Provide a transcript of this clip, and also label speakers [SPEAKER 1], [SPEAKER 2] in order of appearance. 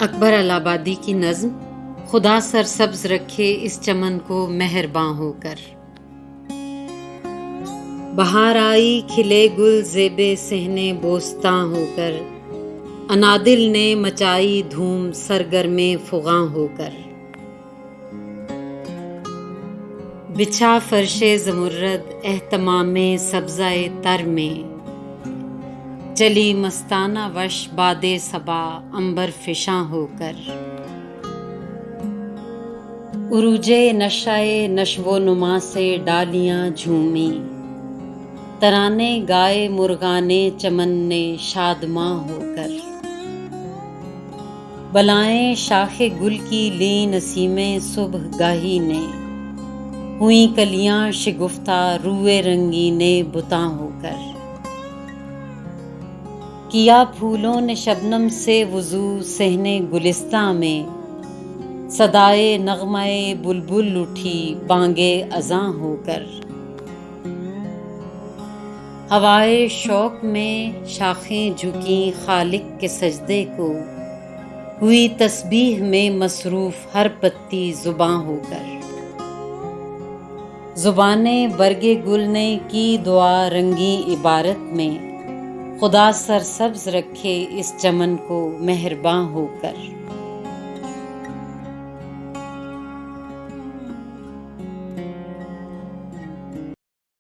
[SPEAKER 1] اکبر الہٰبادی کی نظم خدا سرسبز رکھے اس چمن کو مہرباں ہو کر۔ بہار آئی کھلے گل زیب صحن بوستاں ہو کر، انادل نے مچائی دھوم سرگرم فغاں ہو کر۔ بچھا فرش زمرد اہتمام سبزۂ تر میں، چلی مستانہ وش باد صبا عنبر فشاں ہو کر۔ عروج نشہ نشو و نما سے ڈالیاں جھومی، ترانے گائے مرغانے چمن نے شادماں ہو کر۔ بلائیں شاخ گل کی لیں نسیمیں صبح گاہی نے، ہوئیں کلیاں شگفتہ روئے رنگین بتاں ہو کر۔ کیا پھولوں نے شبنم سے وضو صحن گلستاں میں، صدائے نغمۂ بلبل اٹھی بانگِ اذاں ہو کر۔ ہوائے شوق میں شاخیں جھکیں خالق کے سجدے کو، ہوئی تسبیح میں مصروف ہر پتی زباں ہو کر۔ زبانیں برگ گل نے کی دعا رنگیں عبارت میں، خدا سرسبز رکھے اس چمن کو مہرباں ہو کر۔